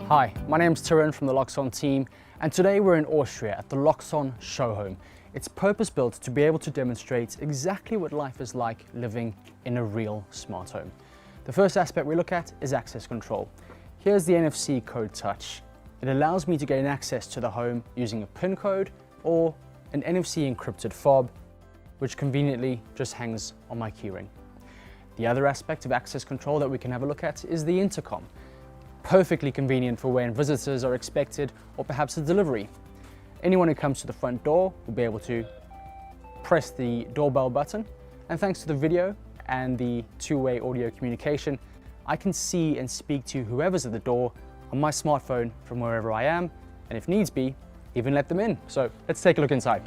Hi, my name's Truong from the Loxone team, and today we're in Austria at the Loxone Showhome. It's purpose-built to be able to demonstrate exactly what life is like living in a real smart home. The first aspect we look at is access control. Here's the NFC code touch. It allows me to gain access to the home using a PIN code or an NFC encrypted fob, which conveniently just hangs on my keyring. The other aspect of access control that we can have a look at is the intercom. Perfectly convenient for when visitors are expected or perhaps a delivery. Anyone who comes to the front door will be able to press the doorbell button, and thanks to the video and the two-way audio communication, I can see and speak to whoever's at the door on my smartphone from wherever I am, and if needs be, even let them in. So let's take a look inside.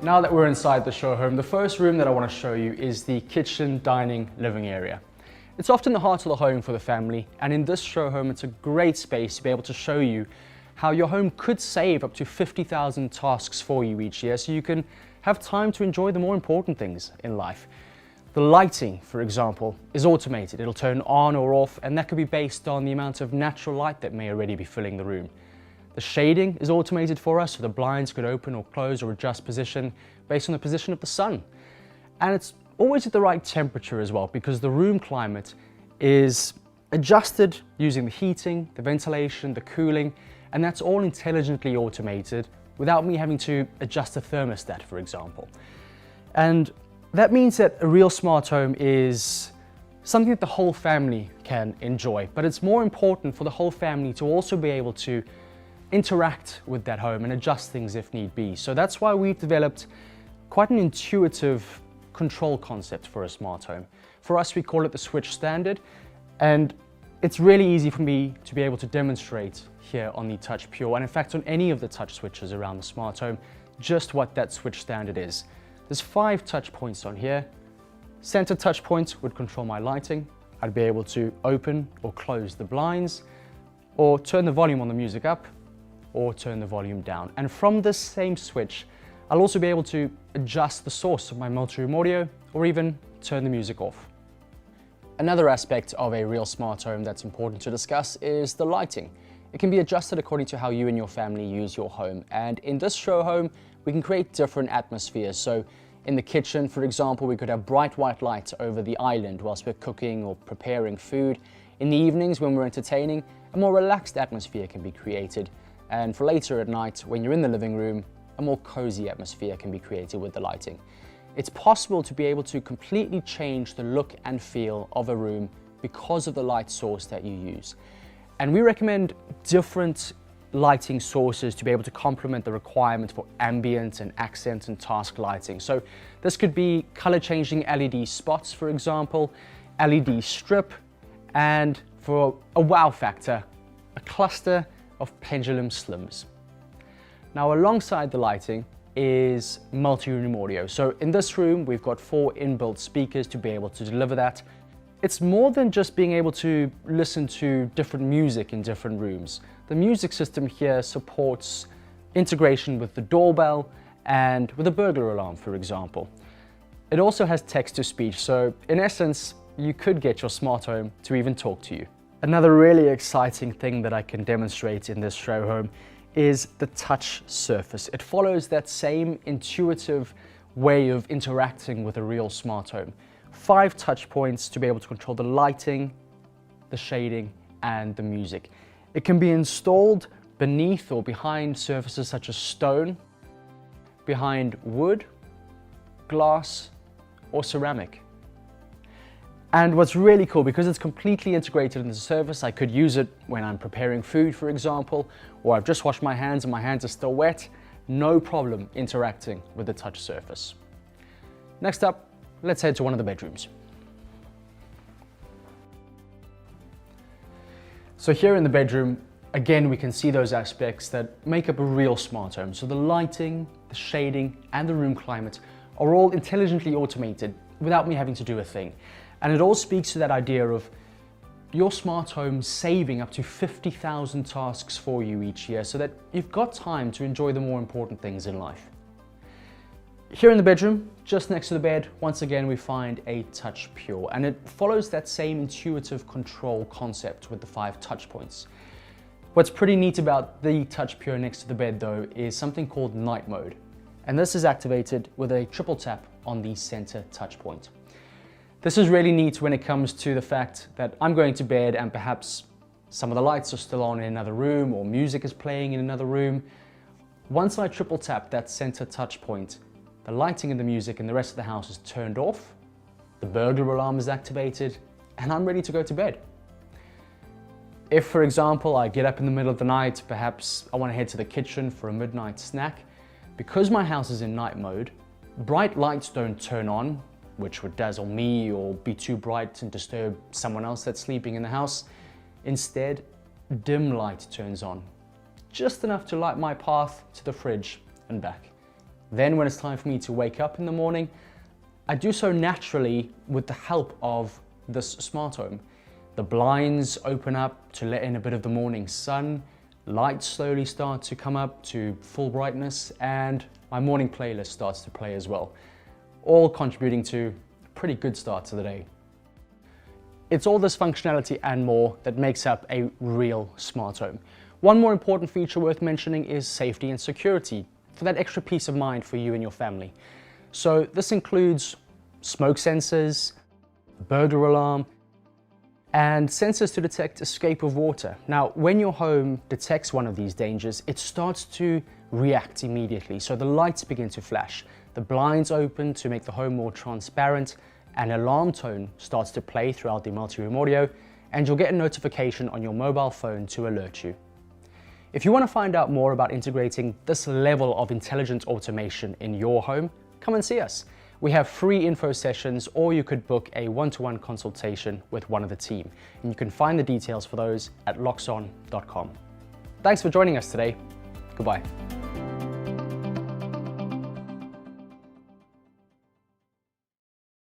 Now that we're inside the show home, the first room that I want to show you is the kitchen, dining, living area. It's often the heart of the home for the family, and in this show home, it's a great space to be able to show you how your home could save up to 50,000 tasks for you each year, so you can have time to enjoy the more important things in life. The lighting, for example, is automated. It'll turn on or off, and that could be based on the amount of natural light that may already be filling the room. The shading is automated for us, so the blinds could open or close or adjust position based on the position of the sun. And it's always at the right temperature as well, because the room climate is adjusted using the heating, the ventilation, the cooling, and that's all intelligently automated without me having to adjust the thermostat, for example. And that means that a real smart home is something that the whole family can enjoy, but it's more important for the whole family to also be able to interact with that home and adjust things if need be. So that's why we've developed quite an intuitive control concept for a smart home. For us, we call it the switch standard, and it's really easy for me to be able to demonstrate here on the Touch Pure, and in fact on any of the touch switches around the smart home, just what that switch standard is. There's 5 touch points on here. Center touch point would control my lighting. I'd be able to open or close the blinds, or turn the volume on the music up, or turn the volume down. And from this same switch, I'll also be able to adjust the source of my multi-room audio or even turn the music off. Another aspect of a real smart home that's important to discuss is the lighting. It can be adjusted according to how you and your family use your home. And in this show home, we can create different atmospheres. So in the kitchen, for example, we could have bright white light over the island whilst we're cooking or preparing food. In the evenings when we're entertaining, a more relaxed atmosphere can be created. And for later at night, when you're in the living room, a more cozy atmosphere can be created with the lighting. It's possible to be able to completely change the look and feel of a room because of the light source that you use. And we recommend different lighting sources to be able to complement the requirement for ambient and accent and task lighting. So this could be color changing LED spots, for example, LED strip, and for a wow factor, a cluster of pendulum slims. Now, alongside the lighting is multi-room audio. So in this room, we've got 4 inbuilt speakers to be able to deliver that. It's more than just being able to listen to different music in different rooms. The music system here supports integration with the doorbell and with a burglar alarm, for example. It also has text-to-speech, so in essence, you could get your smart home to even talk to you. Another really exciting thing that I can demonstrate in this show home is the touch surface. It follows that same intuitive way of interacting with a real smart home. 5 touch points to be able to control the lighting, the shading, and the music. It can be installed beneath or behind surfaces such as stone, behind wood, glass, or ceramic. And what's really cool, because it's completely integrated in the surface, I could use it when I'm preparing food, for example, or I've just washed my hands and my hands are still wet, no problem interacting with the touch surface. Next up, let's head to one of the bedrooms. So here in the bedroom, again, we can see those aspects that make up a real smart home. So the lighting, the shading, and the room climate are all intelligently automated without me having to do a thing. And it all speaks to that idea of your smart home saving up to 50,000 tasks for you each year, so that you've got time to enjoy the more important things in life. Here in the bedroom, just next to the bed, once again we find a touch pure, and it follows that same intuitive control concept with the 5 touch points. What's pretty neat about the touch pure next to the bed though is something called night mode, and this is activated with a triple tap on the center touch point. This is really neat when it comes to the fact that I'm going to bed and perhaps some of the lights are still on in another room or music is playing in another room. Once I triple tap that center touch point, the lighting and the music in the rest of the house is turned off, the burglar alarm is activated, and I'm ready to go to bed. If, for example, I get up in the middle of the night, perhaps I want to head to the kitchen for a midnight snack, because my house is in night mode, bright lights don't turn on, which would dazzle me or be too bright and disturb someone else that's sleeping in the house. Instead, dim light turns on, just enough to light my path to the fridge and back. Then when it's time for me to wake up in the morning, I do so naturally with the help of this smart home. The blinds open up to let in a bit of the morning sun, lights slowly start to come up to full brightness, and my morning playlist starts to play as well, all contributing to a pretty good start to the day. It's all this functionality and more that makes up a real smart home. One more important feature worth mentioning is safety and security, for that extra peace of mind for you and your family. So this includes smoke sensors, burglar alarm, and sensors to detect escape of water. Now, when your home detects one of these dangers, it starts to react immediately. So the lights begin to flash, the blinds open to make the home more transparent, an alarm tone starts to play throughout the multi-room audio, and you'll get a notification on your mobile phone to alert you. If you want to find out more about integrating this level of intelligent automation in your home, come and see us. We have free info sessions, or you could book a one-to-one consultation with one of the team. And you can find the details for those at loxone.com. Thanks for joining us today. Goodbye.